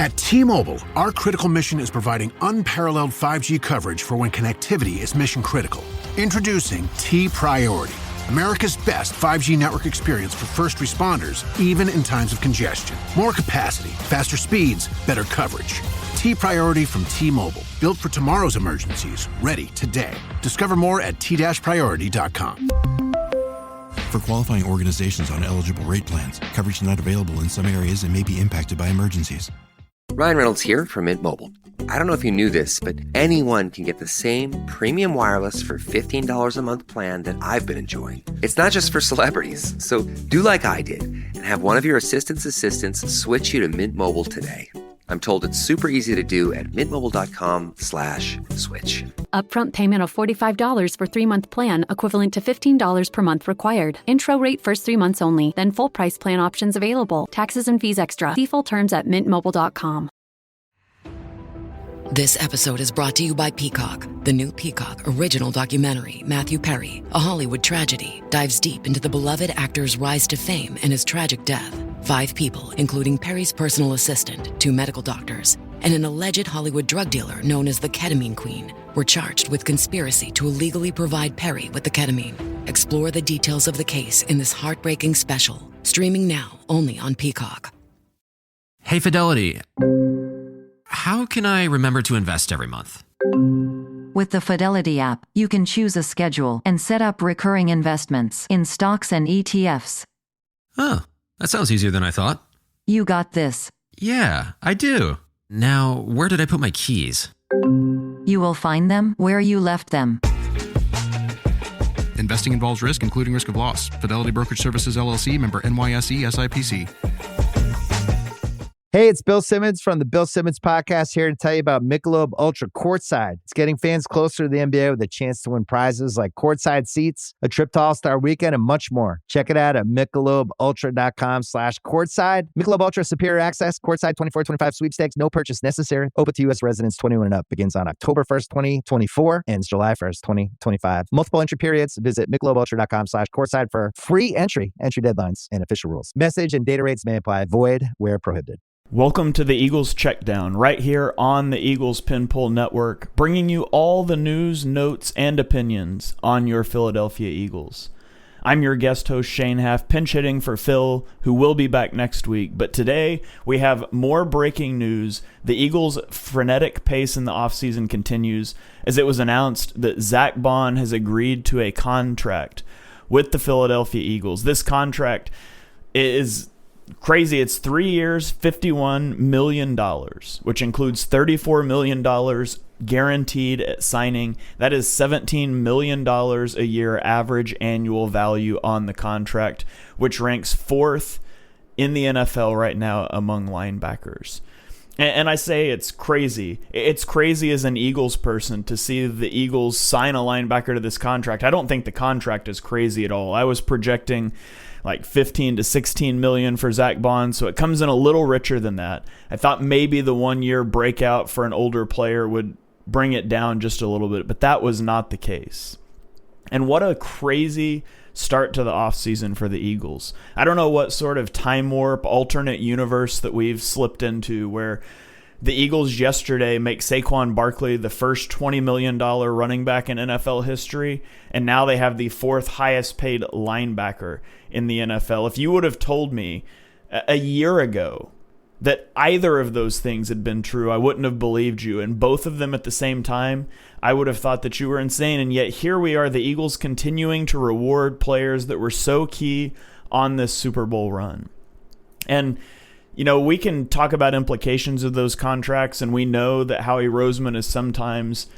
At T-Mobile, our critical mission is providing unparalleled 5G coverage for when connectivity is mission critical. Introducing T-Priority, America's best 5G network experience for first responders, even in times of congestion. More capacity, faster speeds, better coverage. T-Priority from T-Mobile, built for tomorrow's emergencies, ready today. Discover more at t-priority.com. For qualifying organizations on eligible rate plans, coverage not available in some areas and may be impacted by emergencies. Ryan Reynolds here from Mint Mobile. I don't know if you knew this, but anyone can get the same premium wireless for $15 a month plan that I've been enjoying. It's not just for celebrities. So do like I did and have one of your assistants switch you to Mint Mobile today. I'm told it's super easy to do at mintmobile.com/switch. Upfront payment of $45 for 3-month plan, equivalent to $15 per month required. Intro rate first 3 months only, then full price plan options available. Taxes and fees extra. See full terms at mintmobile.com. This episode is brought to you by Peacock. The new Peacock original documentary, Matthew Perry, A Hollywood Tragedy, dives deep into the beloved actor's rise to fame and his tragic death. 5 people, including Perry's personal assistant, 2 medical doctors, and an alleged Hollywood drug dealer known as the Ketamine Queen, were charged with conspiracy to illegally provide Perry with the ketamine. Explore the details of the case in this heartbreaking special, streaming now only on Peacock. Hey, Fidelity. How can I remember to invest every month? With the Fidelity app, you can choose a schedule and set up recurring investments in stocks and ETFs. Oh, that sounds easier than I thought. You got this. Yeah, I do. Now, where did I put my keys? You will find them where you left them. Investing involves risk, including risk of loss. Fidelity Brokerage Services, LLC, member NYSE, SIPC. Hey, it's Bill Simmons from the Bill Simmons Podcast here to tell you about Michelob Ultra Courtside. It's getting fans closer to the NBA with a chance to win prizes like courtside seats, a trip to All-Star Weekend, and much more. Check it out at MichelobUltra.com/courtside. Michelob Ultra Superior Access, Courtside 24-25 sweepstakes, no purchase necessary. Open to U.S. residents 21 and up. Begins on October 1st, 2024, ends July 1st, 2025. Multiple entry periods. Visit MichelobUltra.com/courtside for free entry deadlines, and official rules. Message and data rates may apply. Void where prohibited. Welcome to the Eagles Checkdown, right here on the Eagles Pinpull Network, bringing you all the news, notes, and opinions on your Philadelphia Eagles. I'm your guest host, Shane Haff, pinch hitting for Phil, who will be back next week. But today, we have more breaking news. The Eagles' frenetic pace in the offseason continues, as it was announced that Zack Baun has agreed to a contract with the Philadelphia Eagles. This contract is crazy. It's 3 years, $51 million, which includes $34 million guaranteed at signing. That is $17 million a year average annual value on the contract, which ranks 4th in the NFL right now among linebackers. And I say it's crazy. It's crazy as an Eagles person to see the Eagles sign a linebacker to this contract. I don't think the contract is crazy at all. I was projecting like 15 to 16 million for Zack Baun, so it comes in a little richer than that. I thought maybe the 1 year breakout for an older player would bring it down just a little bit, but that was not the case. And what a crazy start to the offseason for the Eagles. I don't know what sort of time warp, alternate universe that we've slipped into where the Eagles yesterday make Saquon Barkley the first $20 million running back in NFL history, and now they have the 4th highest paid linebacker in the NFL. If you would have told me a year ago that either of those things had been true, I wouldn't have believed you. And both of them at the same time, I would have thought that you were insane. And yet here we are, the Eagles continuing to reward players that were so key on this Super Bowl run. And you know, we can talk about implications of those contracts, and we know that Howie Roseman is sometimes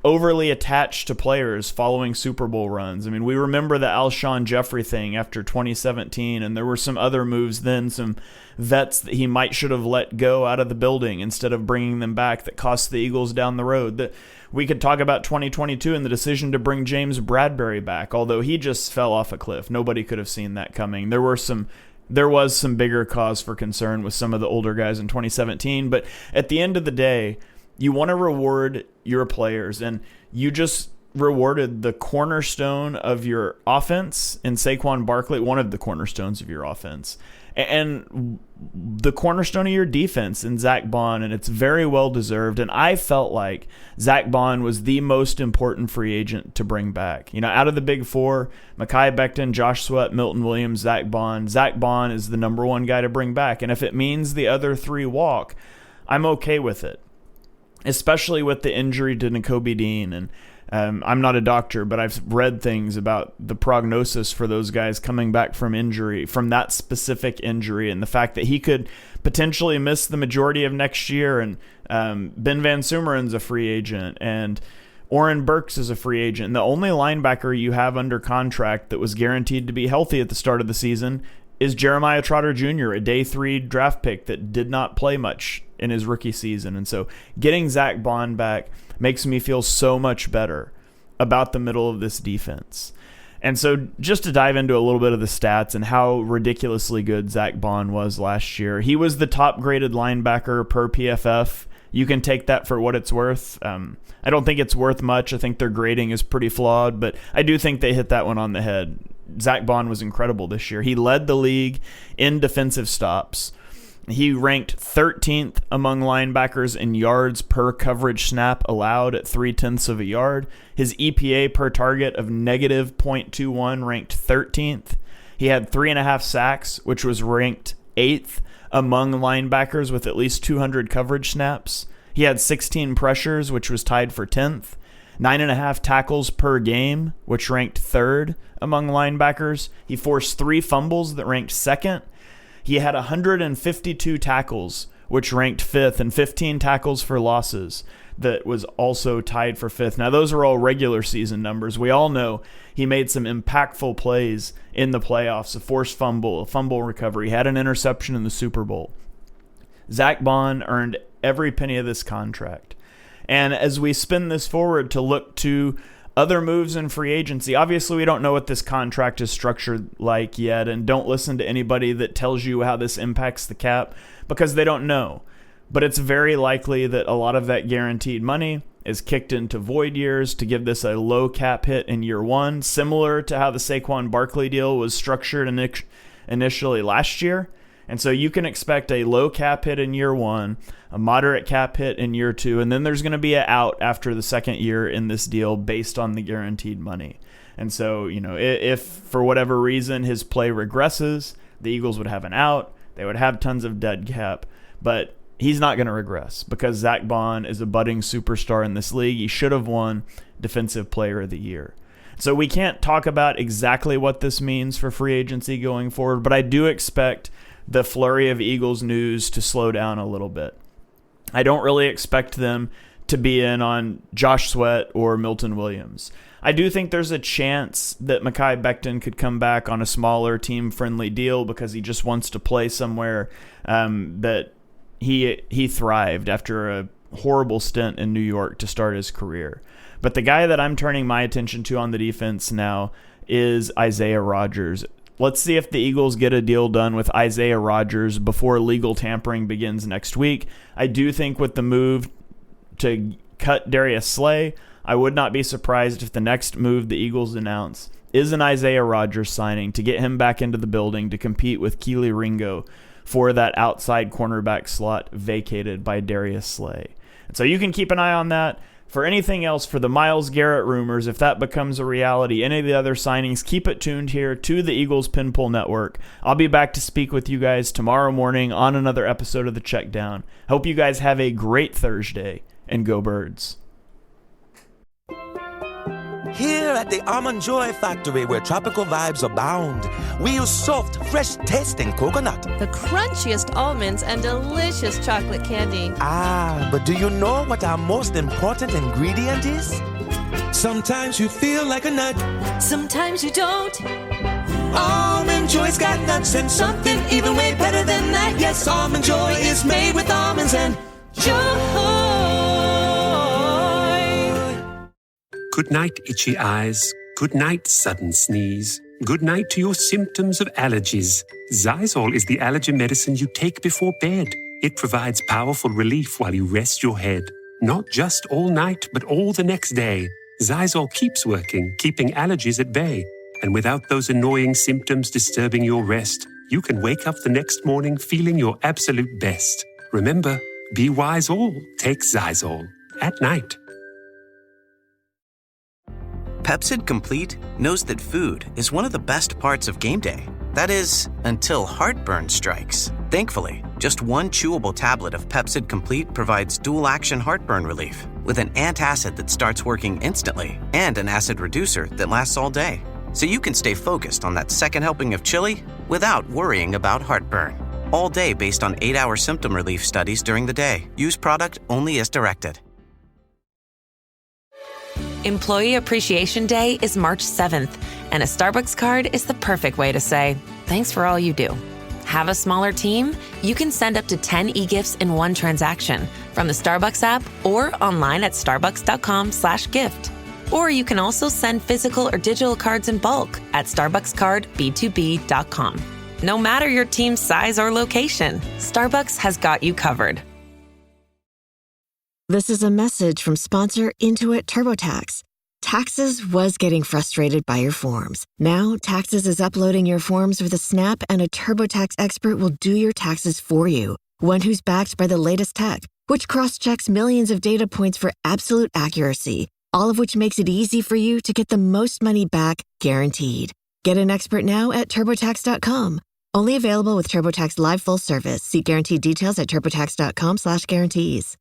overly attached to players following Super Bowl runs. I mean, we remember the Alshon Jeffrey thing after 2017, and there were some other moves then, some vets that he might should have let go out of the building instead of bringing them back that cost the Eagles down the road. That we could talk about 2022 and the decision to bring James Bradbury back, although he just fell off a cliff. Nobody could have seen that coming. There was some bigger cause for concern with some of the older guys in 2017. But at the end of the day, you want to reward your players. And you just rewarded the cornerstone of your offense in Saquon Barkley, one of the cornerstones of your offense. and the cornerstone of your defense in Zack Baun, and it's very well deserved. And I felt like Zack Baun was the most important free agent to bring back. Out of the big four, Mekhi Becton, Josh Sweat, Milton Williams, Zack Baun is the number one guy to bring back. And if it means the other three walk, I'm okay with it, especially with the injury to Nakobe Dean. And I'm not a doctor, but I've read things about the prognosis for those guys coming back from injury, from that specific injury, and the fact that he could potentially miss the majority of next year. And Ben Van Sumeren's a free agent, and Oren Burks is a free agent. And the only linebacker you have under contract that was guaranteed to be healthy at the start of the season is Jeremiah Trotter Jr., a day 3 draft pick that did not play much in his rookie season. And so getting Zack Baun back makes me feel so much better about the middle of this defense. And so just to dive into a little bit of the stats and how ridiculously good Zack Baun was last year, he was the top graded linebacker per PFF. You can take that for what it's worth. I don't think it's worth much. I think their grading is pretty flawed, but I do think they hit that one on the head. Zack Baun was incredible this year. He led the league in defensive stops. He ranked 13th among linebackers in yards per coverage snap allowed at 0.3 of a yard. His EPA per target of negative 0.21 ranked 13th. He had 3.5 sacks, which was ranked 8th among linebackers with at least 200 coverage snaps. He had 16 pressures, which was tied for 10th. 9.5 tackles per game, which ranked 3rd among linebackers. He forced 3 fumbles that ranked 2nd. He had 152 tackles, which ranked 5th, and 15 tackles for losses that was also tied for 5th. Now, those are all regular season numbers. We all know he made some impactful plays in the playoffs, a forced fumble, a fumble recovery. He had an interception in the Super Bowl. Zack Baun earned every penny of this contract. And as we spin this forward to look to other moves in free agency, obviously we don't know what this contract is structured like yet, and don't listen to anybody that tells you how this impacts the cap, because they don't know. But it's very likely that a lot of that guaranteed money is kicked into void years to give this a low cap hit in year 1, similar to how the Saquon Barkley deal was structured initially last year. And so you can expect a low cap hit in year 1, a moderate cap hit in year 2, and then there's going to be an out after the second year in this deal based on the guaranteed money. And so, if for whatever reason his play regresses, the Eagles would have an out. They would have tons of dead cap, but he's not going to regress because Zack Baun is a budding superstar in this league. He should have won Defensive Player of the Year. So we can't talk about exactly what this means for free agency going forward, but I do expect the flurry of Eagles news to slow down a little bit. I don't really expect them to be in on Josh Sweat or Milton Williams. I do think there's a chance that Mekhi Becton could come back on a smaller team-friendly deal because he just wants to play somewhere that he thrived after a horrible stint in New York to start his career. But the guy that I'm turning my attention to on the defense now is Isaiah Rodgers. Let's see if the Eagles get a deal done with Isaiah Rodgers before legal tampering begins next week. I do think with the move to cut Darius Slay, I would not be surprised if the next move the Eagles announce is an Isaiah Rodgers signing to get him back into the building to compete with Keely Ringo for that outside cornerback slot vacated by Darius Slay. And so you can keep an eye on that. For anything else, for the Myles Garrett rumors, if that becomes a reality, any of the other signings, keep it tuned here to the Eagles Pinpool Network. I'll be back to speak with you guys tomorrow morning on another episode of the Checkdown. Hope you guys have a great Thursday, and go Birds. Here at the Almond Joy Factory, where tropical vibes abound, we use soft, fresh-tasting coconut. The crunchiest almonds and delicious chocolate candy. Ah, but do you know what our most important ingredient is? Sometimes you feel like a nut. Sometimes you don't. Almond Joy's got nuts and something even way better than that. Yes, Almond Joy is made with almonds and joy. Good night, itchy eyes. Good night, sudden sneeze. Good night to your symptoms of allergies. Zysol is the allergy medicine you take before bed. It provides powerful relief while you rest your head. Not just all night, but all the next day. Zysol keeps working, keeping allergies at bay. And without those annoying symptoms disturbing your rest, you can wake up the next morning feeling your absolute best. Remember, be wise all. Take Zysol. At night. Pepsid Complete knows that food is one of the best parts of game day. That is, until heartburn strikes. Thankfully, just one chewable tablet of Pepsid Complete provides dual-action heartburn relief with an antacid that starts working instantly and an acid reducer that lasts all day. So you can stay focused on that second helping of chili without worrying about heartburn. All day based on 8-hour symptom relief studies during the day. Use product only as directed. Employee Appreciation Day is March 7th, and a Starbucks card is the perfect way to say, thanks for all you do. Have a smaller team? You can send up to 10 e-gifts in one transaction from the Starbucks app or online at starbucks.com/gift. Or you can also send physical or digital cards in bulk at starbuckscardb2b.com. No matter your team's size or location, Starbucks has got you covered. This is a message from sponsor Intuit TurboTax. Taxes was getting frustrated by your forms. Now, Taxes is uploading your forms with a snap, and a TurboTax expert will do your taxes for you. One who's backed by the latest tech, which cross-checks millions of data points for absolute accuracy, all of which makes it easy for you to get the most money back, guaranteed. Get an expert now at TurboTax.com. Only available with TurboTax Live Full Service. See guaranteed details at TurboTax.com/guarantees.